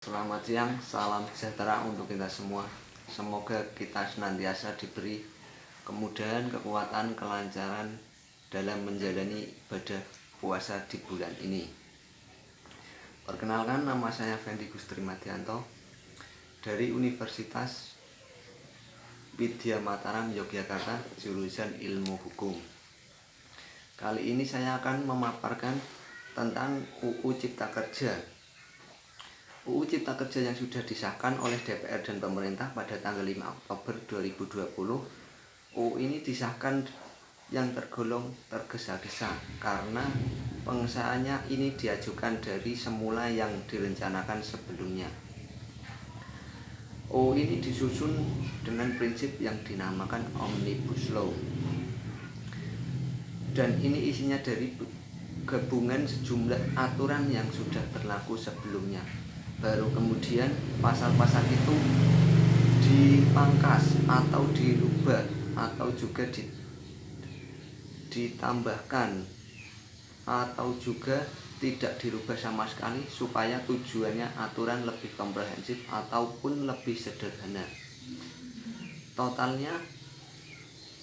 Selamat siang, salam sejahtera untuk kita semua. Semoga kita senantiasa diberi kemudahan, kekuatan, kelancaran dalam menjalani ibadah puasa di bulan ini. Perkenalkan, nama saya Fendi Gustrimadianto dari Universitas Widya Mataram, Yogyakarta, jurusan Ilmu Hukum. Kali ini saya akan memaparkan tentang UU Cipta Kerja. UU Cipta Kerja yang sudah disahkan oleh DPR dan pemerintah pada tanggal 5 Oktober 2020. UU ini disahkan yang tergolong tergesa-gesa karena pengesahannya ini diajukan dari semula yang direncanakan sebelumnya. UU ini disusun dengan prinsip yang dinamakan Omnibus Law. Dan ini isinya dari gabungan sejumlah aturan yang sudah berlaku sebelumnya. Baru kemudian pasal-pasal itu dipangkas atau dirubah atau juga ditambahkan atau juga tidak dirubah sama sekali supaya tujuannya aturan lebih komprehensif ataupun lebih sederhana. Totalnya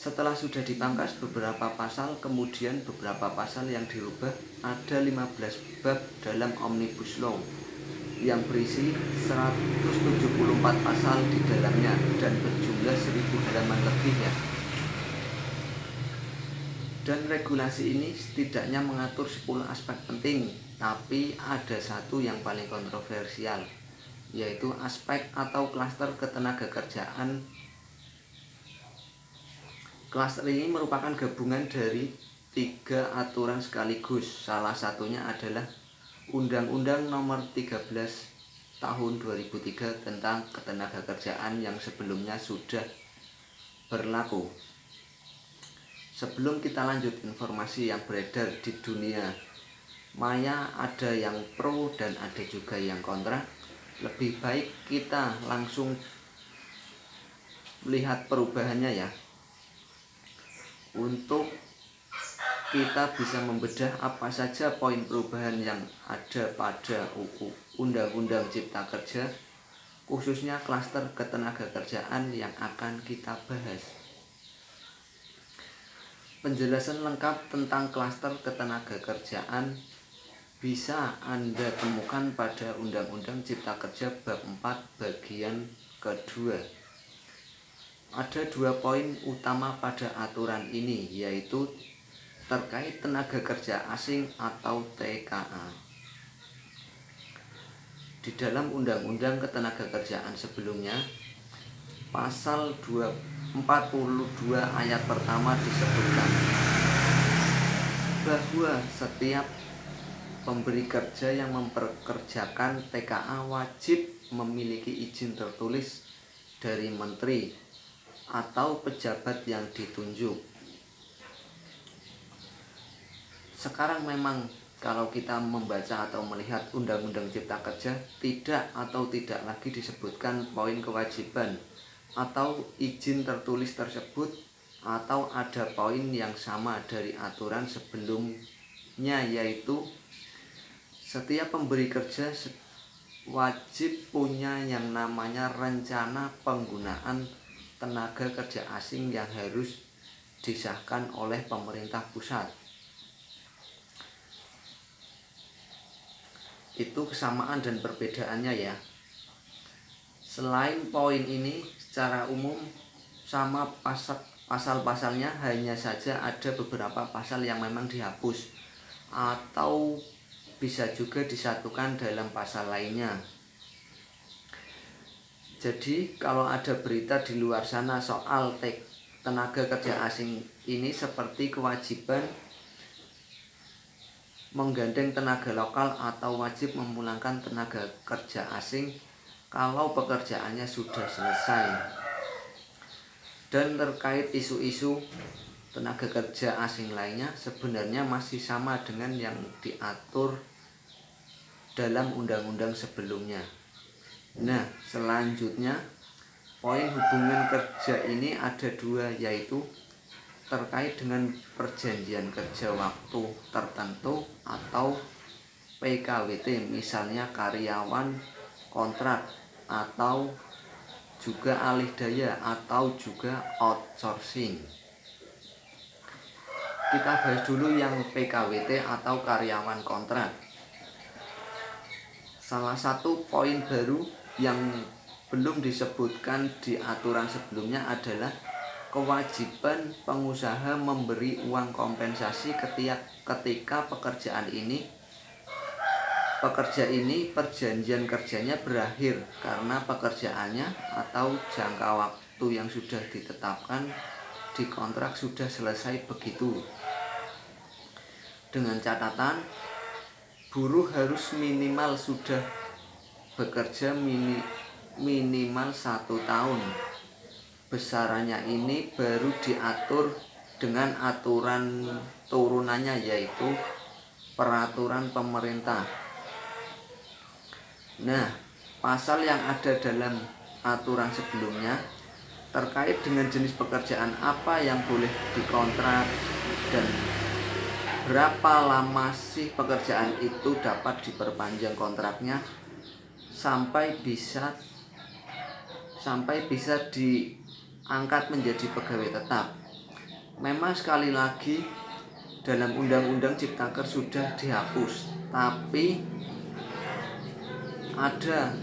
setelah sudah dipangkas beberapa pasal, kemudian beberapa pasal yang dirubah, ada 15 bab dalam Omnibus Law yang berisi 174 pasal di dalamnya dan berjumlah 1000 halaman lebih ya. Dan regulasi ini setidaknya mengatur 10 aspek penting, tapi ada satu yang paling kontroversial, yaitu aspek atau klaster ketenagakerjaan. Klaster ini merupakan gabungan dari 3 aturan sekaligus. Salah satunya adalah Undang-Undang Nomor 13 Tahun 2003 tentang Ketenagakerjaan yang sebelumnya sudah berlaku. Sebelum kita lanjut informasi yang beredar di dunia maya, ada yang pro dan ada juga yang kontra. Lebih baik kita langsung melihat perubahannya ya, untuk kita bisa membedah apa saja poin perubahan yang ada pada UU Undang-Undang Cipta Kerja, khususnya klaster ketenagakerjaan yang akan kita bahas. Penjelasan lengkap tentang klaster ketenagakerjaan bisa Anda temukan pada Undang-Undang Cipta Kerja bab 4 bagian kedua. Ada 2 poin utama pada aturan ini, yaitu terkait tenaga kerja asing atau TKA. Di dalam Undang-Undang Ketenagakerjaan sebelumnya, pasal 42 ayat pertama disebutkan bahwa setiap pemberi kerja yang memperkerjakan TKA wajib memiliki izin tertulis dari menteri atau pejabat yang ditunjuk. Sekarang memang kalau kita membaca atau melihat Undang-Undang Cipta Kerja, tidak lagi disebutkan poin kewajiban atau izin tertulis tersebut, atau ada poin yang sama dari aturan sebelumnya, yaitu setiap pemberi kerja wajib punya yang namanya rencana penggunaan tenaga kerja asing yang harus disahkan oleh pemerintah pusat. Itu kesamaan dan perbedaannya ya. Selain poin ini, secara umum sama pasal-pasalnya, hanya saja ada beberapa pasal yang memang dihapus atau bisa juga disatukan dalam pasal lainnya. Jadi kalau ada berita di luar sana soal tenaga kerja asing ini, seperti kewajiban menggandeng tenaga lokal atau wajib memulangkan tenaga kerja asing kalau pekerjaannya sudah selesai. Dan terkait isu-isu tenaga kerja asing lainnya, sebenarnya masih sama dengan yang diatur dalam undang-undang sebelumnya. Nah, selanjutnya poin hubungan kerja ini ada 2, yaitu terkait dengan perjanjian kerja waktu tertentu atau PKWT. Misalnya karyawan kontrak atau juga alih daya atau juga outsourcing. Kita bahas dulu yang PKWT atau karyawan kontrak. Salah satu poin baru yang belum disebutkan di aturan sebelumnya adalah kewajiban pengusaha memberi uang kompensasi ketika pekerja ini perjanjian kerjanya berakhir karena pekerjaannya atau jangka waktu yang sudah ditetapkan di kontrak sudah selesai begitu. Dengan catatan, buruh harus minimal sudah bekerja minimal 1 tahun. Besarannya ini baru diatur dengan aturan turunannya, yaitu peraturan pemerintah. Nah, pasal yang ada dalam aturan sebelumnya terkait dengan jenis pekerjaan apa yang boleh dikontrak dan berapa lama sih pekerjaan itu dapat diperpanjang kontraknya sampai bisa diangkat menjadi pegawai tetap. Memang sekali lagi dalam Undang-Undang Ciptaker sudah dihapus, tapi ada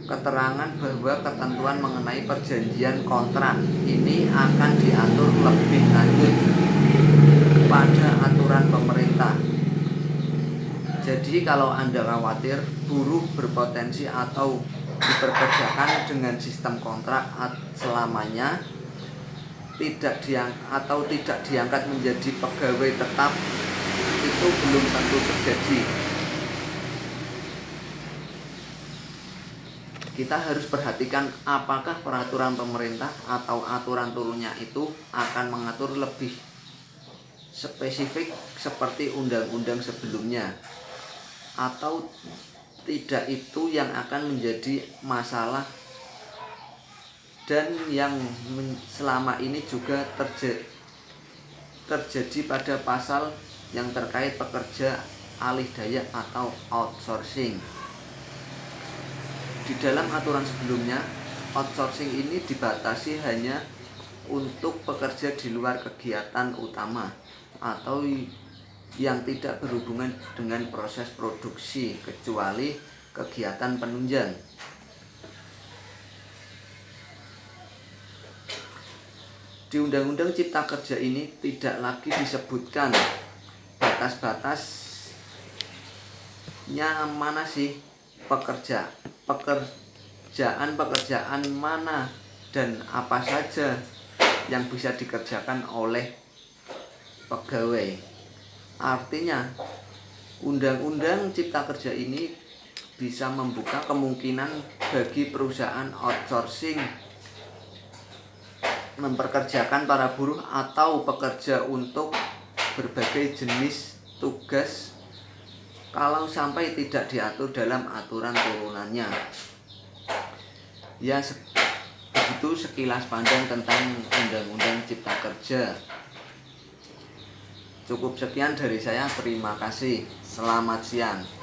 keterangan bahwa ketentuan mengenai perjanjian kontrak ini akan diatur lebih lanjut pada aturan pemerintah. Jadi kalau Anda khawatir buruh berpotensi atau diperkerjakan dengan sistem kontrak selamanya tidak diangkat menjadi pegawai tetap, itu belum tentu terjadi. Kita harus perhatikan apakah peraturan pemerintah atau aturan turunnya itu akan mengatur lebih spesifik seperti undang-undang sebelumnya, atau tidak. Itu yang akan menjadi masalah dan yang selama ini juga terjadi pada pasal yang terkait pekerja alih daya atau outsourcing. Di dalam aturan sebelumnya, outsourcing ini dibatasi hanya untuk pekerja di luar kegiatan utama atau yang tidak berhubungan dengan proses produksi kecuali kegiatan penunjang. Di Undang-Undang Cipta Kerja ini tidak lagi disebutkan batas-batasnya mana sih pekerjaan mana dan apa saja yang bisa dikerjakan oleh pegawai. Artinya Undang-Undang Cipta Kerja ini bisa membuka kemungkinan bagi perusahaan outsourcing memperkerjakan para buruh atau pekerja untuk berbagai jenis tugas kalau sampai tidak diatur dalam aturan turunannya. Ya, begitu sekilas pandang tentang Undang-Undang Cipta Kerja. Cukup sekian dari saya, terima kasih. Selamat siang.